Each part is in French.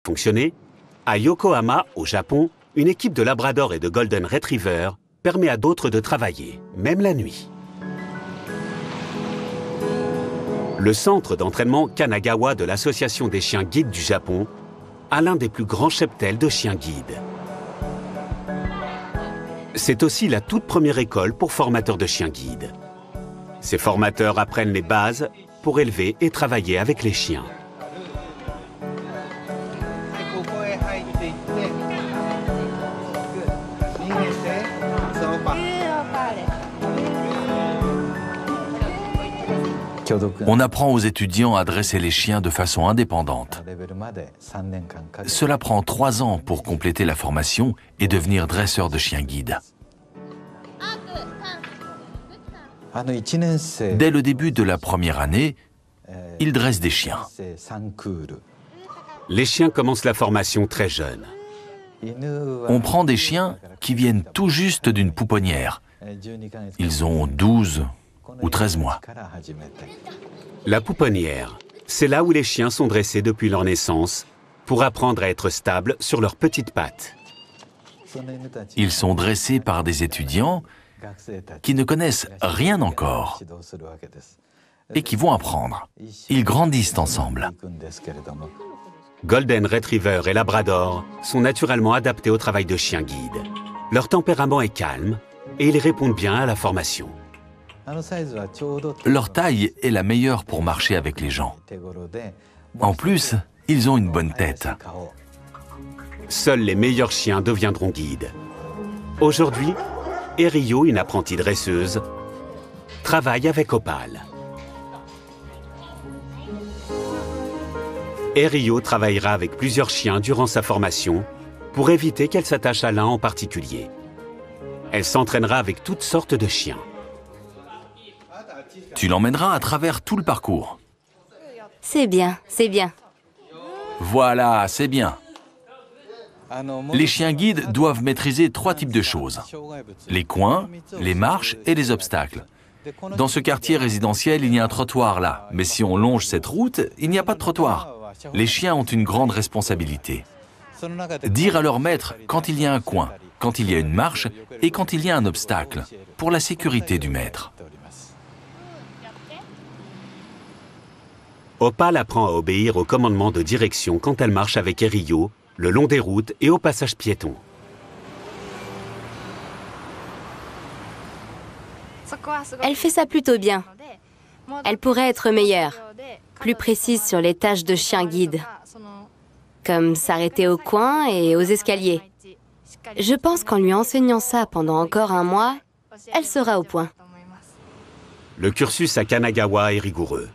fonctionner, à Yokohama, au Japon, une équipe de Labrador et de Golden Retriever permet à d'autres de travailler, même la nuit. Le centre d'entraînement Kanagawa de l'Association des chiens guides du Japon a l'un des plus grands cheptels de chiens guides. C'est aussi la toute première école pour formateurs de chiens guides. Ces formateurs apprennent les bases pour élever et travailler avec les chiens. On apprend aux étudiants à dresser les chiens de façon indépendante. Cela prend 3 ans pour compléter la formation et devenir dresseur de chiens guides. Dès le début de la première année, ils dressent des chiens. Les chiens commencent la formation très jeunes. On prend des chiens qui viennent tout juste d'une pouponnière. Ils ont 12 ou 13 mois. La pouponnière, c'est là où les chiens sont dressés depuis leur naissance pour apprendre à être stables sur leurs petites pattes. Ils sont dressés par des étudiants qui ne connaissent rien encore et qui vont apprendre. Ils grandissent ensemble. Golden Retriever et Labrador sont naturellement adaptés au travail de chien guide. Leur tempérament est calme et ils répondent bien à la formation. Leur taille est la meilleure pour marcher avec les gens. En plus, ils ont une bonne tête. Seuls les meilleurs chiens deviendront guides. Aujourd'hui, Erio, une apprentie dresseuse, travaille avec Opal. Erio travaillera avec plusieurs chiens durant sa formation pour éviter qu'elle s'attache à l'un en particulier. Elle s'entraînera avec toutes sortes de chiens. Tu l'emmèneras à travers tout le parcours. C'est bien, c'est bien. Voilà, c'est bien. Les chiens guides doivent maîtriser 3 types de choses. Les coins, les marches et les obstacles. Dans ce quartier résidentiel, il y a un trottoir là. Mais si on longe cette route, il n'y a pas de trottoir. Les chiens ont une grande responsabilité. Dire à leur maître quand il y a un coin, quand il y a une marche et quand il y a un obstacle, pour la sécurité du maître. Opal apprend à obéir aux commandements de direction quand elle marche avec Erio, le long des routes et au passage piéton. Elle fait ça plutôt bien. Elle pourrait être meilleure, plus précise sur les tâches de chien guide, comme s'arrêter au coin et aux escaliers. Je pense qu'en lui enseignant ça pendant encore 1 mois, elle sera au point. Le cursus à Kanagawa est rigoureux.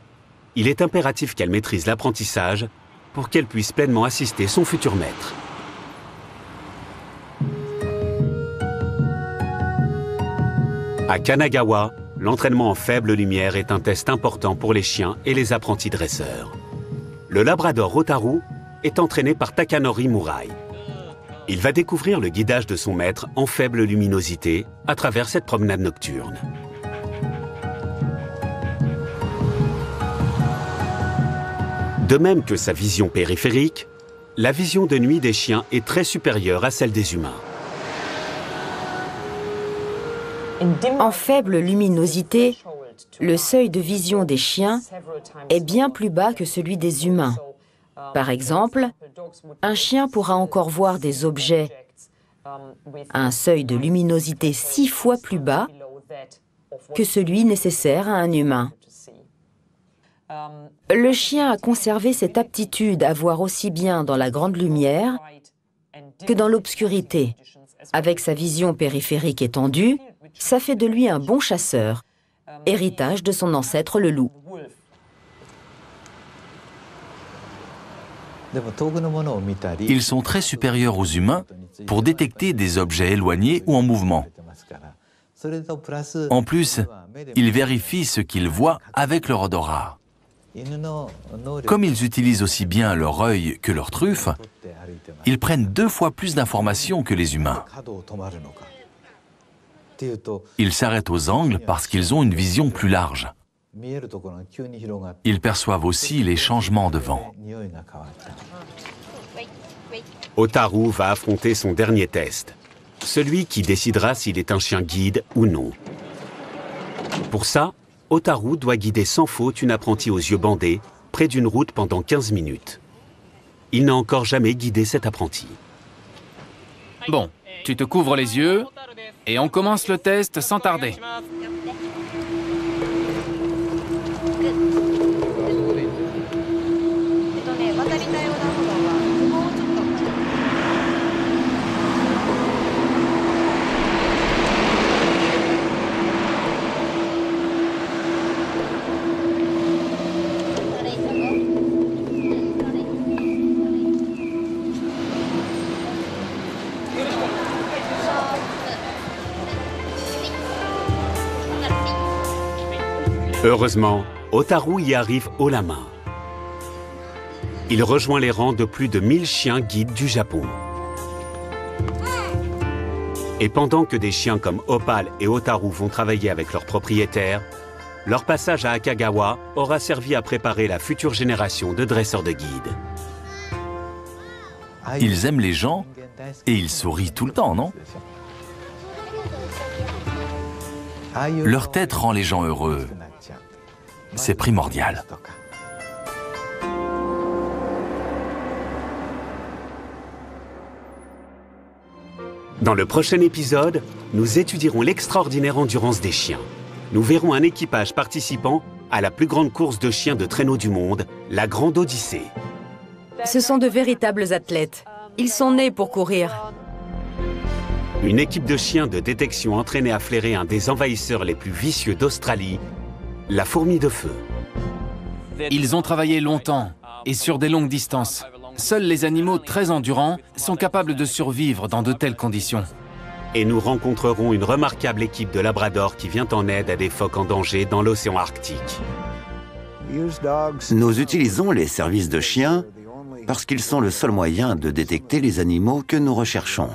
Il est impératif qu'elle maîtrise l'apprentissage pour qu'elle puisse pleinement assister son futur maître. À Kanagawa, l'entraînement en faible lumière est un test important pour les chiens et les apprentis dresseurs. Le Labrador Rotaru est entraîné par Takanori Murai. Il va découvrir le guidage de son maître en faible luminosité à travers cette promenade nocturne. De même que sa vision périphérique, la vision de nuit des chiens est très supérieure à celle des humains. En faible luminosité, le seuil de vision des chiens est bien plus bas que celui des humains. Par exemple, un chien pourra encore voir des objets à un seuil de luminosité 6 fois plus bas que celui nécessaire à un humain. Le chien a conservé cette aptitude à voir aussi bien dans la grande lumière que dans l'obscurité. Avec sa vision périphérique étendue, ça fait de lui un bon chasseur, héritage de son ancêtre le loup. Ils sont très supérieurs aux humains pour détecter des objets éloignés ou en mouvement. En plus, ils vérifient ce qu'ils voient avec leur odorat. Comme ils utilisent aussi bien leur œil que leur truffe, ils prennent 2 fois plus d'informations que les humains. Ils s'arrêtent aux angles parce qu'ils ont une vision plus large. Ils perçoivent aussi les changements de vent. Otaru va affronter son dernier test, celui qui décidera s'il est un chien guide ou non. Pour ça, Otaru doit guider sans faute une apprentie aux yeux bandés près d'une route pendant 15 minutes. Il n'a encore jamais guidé cette apprentie. Bon, tu te couvres les yeux et on commence le test sans tarder. Heureusement, Otaru y arrive haut la main. Il rejoint les rangs de plus de 1000 chiens guides du Japon. Et pendant que des chiens comme Opal et Otaru vont travailler avec leurs propriétaires, leur passage à Akagawa aura servi à préparer la future génération de dresseurs de guides. Ils aiment les gens et ils sourient tout le temps, non? Leur tête rend les gens heureux. C'est primordial. Dans le prochain épisode, nous étudierons l'extraordinaire endurance des chiens. Nous verrons un équipage participant à la plus grande course de chiens de traîneau du monde, la Grande Odyssée. Ce sont de véritables athlètes. Ils sont nés pour courir. Une équipe de chiens de détection entraînée à flairer un des envahisseurs les plus vicieux d'Australie, la fourmi de feu. Ils ont travaillé longtemps et sur des longues distances. Seuls les animaux très endurants sont capables de survivre dans de telles conditions. Et nous rencontrerons une remarquable équipe de labradors qui vient en aide à des phoques en danger dans l'océan Arctique. Nous utilisons les services de chiens parce qu'ils sont le seul moyen de détecter les animaux que nous recherchons.